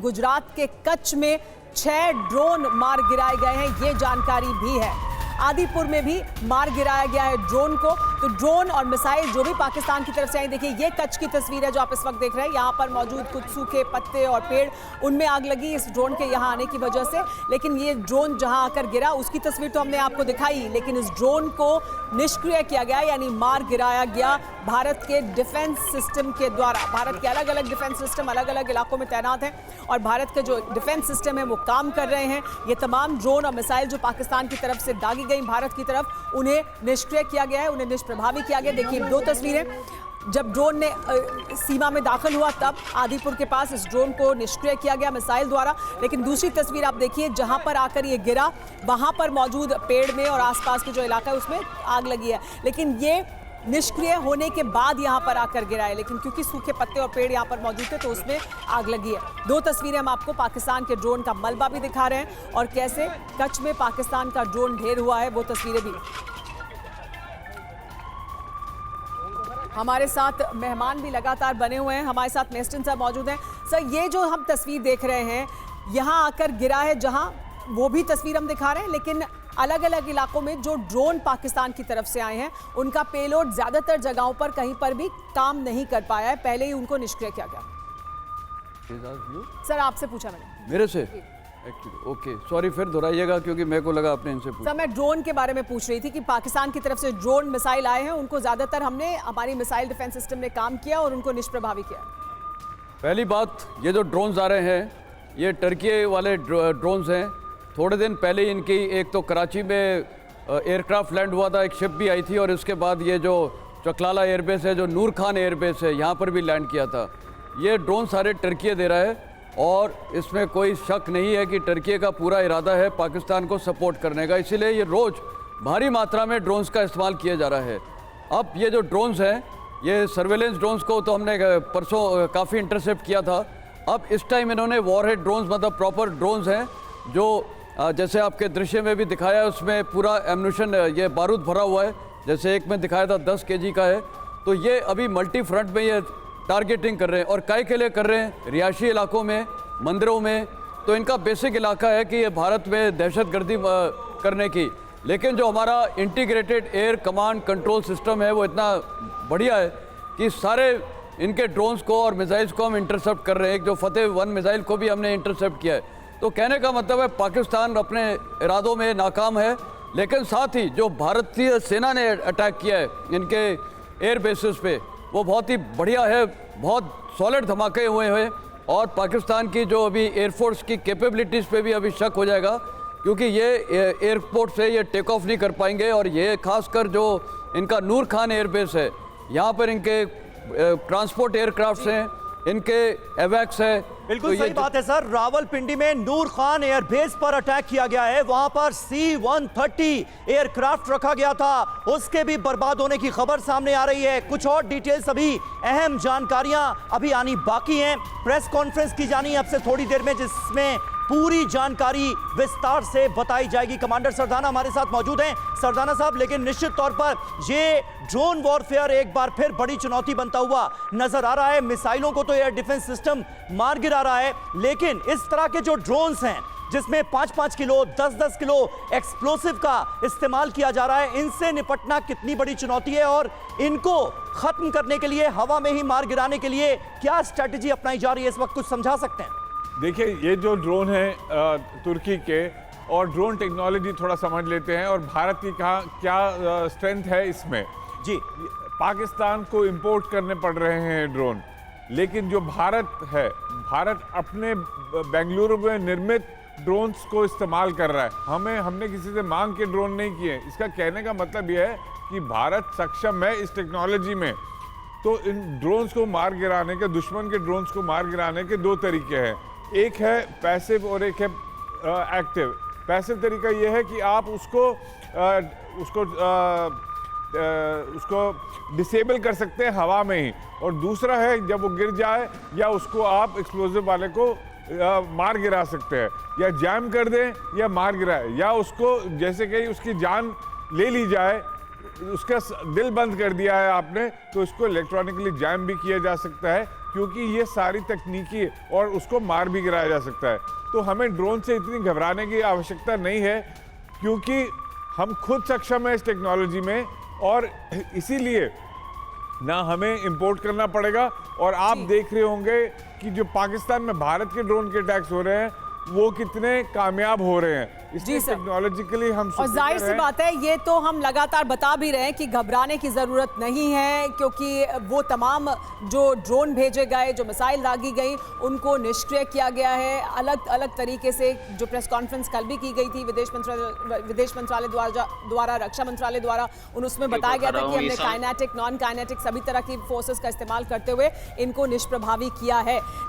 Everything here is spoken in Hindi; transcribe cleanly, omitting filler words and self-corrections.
गुजरात के कच्छ में 6 ड्रोन मार गिराए गए हैं, ये जानकारी भी है। आदिपुर में भी मार गिराया गया है ड्रोन को। तो ड्रोन और मिसाइल जो भी पाकिस्तान की तरफ से आई, देखिए ये कच्छ की तस्वीर है जो आप इस वक्त देख रहे हैं। यहाँ पर मौजूद कुछ सूखे पत्ते और पेड़, उनमें आग लगी इस ड्रोन के यहाँ आने की वजह से। लेकिन ये ड्रोन जहाँ आकर गिरा उसकी तस्वीर तो हमने आपको दिखाई, लेकिन इस ड्रोन को निष्क्रिय किया गया, यानी मार गिराया गया भारत के डिफेंस सिस्टम के द्वारा। भारत के अलग अलग डिफेंस सिस्टम अलग अलग इलाकों में तैनात हैं और भारत के जो डिफेंस सिस्टम है वो काम कर रहे हैं। ये तमाम ड्रोन और मिसाइल जो पाकिस्तान की तरफ से दागी गई भारत की तरफ, उन्हें निष्क्रिय किया गया है, उन्हें निष्प्रभावी किया गया। देखिए 2 तस्वीरें, जब ड्रोन ने सीमा में दाखिल हुआ तब आदिपुर के पास इस ड्रोन को निष्क्रिय किया गया मिसाइल द्वारा। लेकिन दूसरी तस्वीर आप देखिए, जहां पर आकर ये गिरा वहां पर मौजूद पेड़ में और आसपास के जो इलाका है उसमें आग लगी है। लेकिन ये निष्क्रिय होने के बाद यहां पर आकर गिरा है, लेकिन क्योंकि सूखे पत्ते और पेड़ यहां पर मौजूद थे तो उसमें आग लगी है। 2 तस्वीरें हम आपको पाकिस्तान के ड्रोन का मलबा भी दिखा रहे हैं और कैसे कच्छ में पाकिस्तान का ड्रोन ढेर हुआ है, वो तस्वीरें भी। हमारे साथ मेहमान भी लगातार बने हुए हैं, हमारे साथ मेस्टन साहब मौजूद हैं। सर, ये जो हम तस्वीर देख रहे हैं यहाँ आकर गिरा है जहाँ, वो भी तस्वीर हम दिखा रहे हैं, लेकिन अलग अलग इलाकों में जो ड्रोन पाकिस्तान की तरफ से आए हैं उनका पेलोड ज्यादातर जगहों पर कहीं पर भी काम नहीं कर पाया है, पहले ही उनको निष्क्रिय किया गया। सर आपसे पूछा मैंने। मेरे से ओके, सॉरी, फिर दोहराइएगा क्योंकि मेरे को लगा आपने इनसे पूछा। सर मैं ड्रोन के बारे में पूछ रही थी कि पाकिस्तान की तरफ से ड्रोन मिसाइल आए हैं, उनको ज्यादातर हमारी मिसाइल डिफेंस सिस्टम ने काम किया और उनको निष्प्रभावी किया। पहली बात, ये जो ड्रोन्स आ रहे हैं ये टर्की वाले ड्रोन्स हैं। थोड़े दिन पहले इनकी एक तो कराची में एयरक्राफ्ट लैंड हुआ था, एक शिप भी आई थी, और उसके बाद ये जो चकलाला एयरबेस है, जो नूर खान एयरबेस है, यहाँ पर भी लैंड किया था। ये ड्रोन सारे टर्की दे रहा है और इसमें कोई शक नहीं है कि टर्की का पूरा इरादा है पाकिस्तान को सपोर्ट करने का, इसीलिए ये रोज़ भारी मात्रा में ड्रोन्स का इस्तेमाल किया जा रहा है। अब ये जो ड्रोन्स हैं, ये सर्वेलेंस ड्रोन्स को तो हमने परसों काफ़ी इंटरसेप्ट किया था। अब इस टाइम इन्होंने वॉरहेड ड्रोन्स, मतलब प्रॉपर ड्रोन्स हैं जो जैसे आपके दृश्य में भी दिखाया है, उसमें पूरा एम्यूनिशन, ये बारूद भरा हुआ है, जैसे एक में दिखाया था 10 kg का है। तो ये अभी मल्टी फ्रंट में ये टारगेटिंग कर रहे हैं। और काय के लिए कर रहे हैं? रिहायशी इलाकों में, मंदिरों में। तो इनका बेसिक इलाका है कि ये भारत में दहशतगर्दी करने की। लेकिन जो हमारा integrated air command control system है वो इतना बढ़िया है कि सारे इनके ड्रोन्स को और मिसाइल्स को हम इंटरसेप्ट कर रहे हैं। एक जो फतेह 1 मिसाइल को भी हमने इंटरसेप्ट किया है। तो कहने का मतलब है पाकिस्तान अपने इरादों में नाकाम है, लेकिन साथ ही जो भारतीय सेना ने अटैक किया है इनके एयर बेसिस पे, वो बहुत ही बढ़िया है, बहुत सॉलिड धमाके हुए हैं। और पाकिस्तान की जो अभी एयरफोर्स की कैपेबिलिटीज़ पे भी अभी शक हो जाएगा, क्योंकि ये एयरपोर्ट से ये टेक ऑफ नहीं कर पाएंगे। और ये खासकर जो इनका नूर खान एयरबेस है, यहाँ पर इनके ट्रांसपोर्ट एयरक्राफ्ट्स हैं, इनके एवैक्स है। बिल्कुल सही बात है सर। रावलपिंडी में नूर खान एयरबेस पर अटैक किया गया है, वहां पर C-130 एयरक्राफ्ट रखा गया था, उसके भी बर्बाद होने की खबर सामने आ रही है। कुछ और डिटेल्स, अभी अहम जानकारियां अभी आनी बाकी हैं। प्रेस कॉन्फ्रेंस की जानी है अब से थोड़ी देर में, जिसमें पूरी जानकारी विस्तार से बताई जाएगी। कमांडर सरदाना हमारे साथ मौजूद हैं। सरदाना साहब, लेकिन निश्चित तौर पर ये ड्रोन वॉरफेयर एक बार फिर बड़ी चुनौती बनता हुआ नजर आ रहा है। मिसाइलों को तो एयर डिफेंस सिस्टम मार गिरा रहा है, लेकिन इस तरह के जो ड्रोन्स हैं जिसमें 5-5 किलो 10-10 किलो एक्सप्लोसिव का इस्तेमाल किया जा रहा है, इनसे निपटना कितनी बड़ी चुनौती है और इनको खत्म करने के लिए, हवा में ही मार गिराने के लिए क्या स्ट्रैटेजी अपनाई जा रही है इस वक्त, कुछ समझा सकते हैं? देखिए, ये जो ड्रोन है तुर्की के, और ड्रोन टेक्नोलॉजी थोड़ा समझ लेते हैं और भारत की क्या स्ट्रेंथ है इसमें। जी, पाकिस्तान को इंपोर्ट करने पड़ रहे हैं ड्रोन, लेकिन जो भारत है, भारत अपने बेंगलुरु में निर्मित ड्रोन्स को इस्तेमाल कर रहा है। हमने किसी से मांग के ड्रोन नहीं किए। इसका कहने का मतलब यह है कि भारत सक्षम है इस टेक्नोलॉजी में। तो इन ड्रोन्स को मार गिराने के, दुश्मन के ड्रोन्स को मार गिराने के 2 तरीके हैं। एक है पैसिव और एक है एक्टिव। पैसिव तरीका यह है कि आप उसको डिसेबल कर सकते हैं हवा में ही, और दूसरा है जब वो गिर जाए या उसको आप एक्सप्लोजिव वाले को मार गिरा सकते हैं, या जैम कर दें या मार गिराए, या उसको जैसे कि उसकी जान ले ली जाए उसका दिल बंद कर दिया है आपने, तो इसको इलेक्ट्रॉनिकली जैम भी किया जा सकता है, क्योंकि ये सारी तकनीकी, और उसको मार भी गिराया जा सकता है। तो हमें ड्रोन से इतनी घबराने की आवश्यकता नहीं है, क्योंकि हम खुद सक्षम है इस टेक्नोलॉजी में, और इसीलिए ना हमें इंपोर्ट करना पड़ेगा। और आप देख रहे होंगे कि जो पाकिस्तान में भारत के ड्रोन के अटैक्स हो रहे हैं वो कितने कामयाब हो रहे हैं। इसलिए टेक्नोलॉजिकली हम और जाहिर सी बात है, ये तो हम लगातार बता भी रहे हैं कि घबराने की ज़रूरत नहीं है, क्योंकि वो तमाम जो ड्रोन भेजे गए, जो मिसाइल दागी गई, उनको निष्क्रिय किया गया है। अलग अलग तरीके से जो प्रेस कॉन्फ्रेंस कल भी की गई थी विदेश मंत्रालय द्वारा, रक्षा मंत्रालय द्वारा, उसमें बताया गया था कि हमने काइनेटिक, नॉन काइनेटिक सभी तरह की फोर्सेस का इस्तेमाल करते हुए इनको निष्प्रभावी किया है।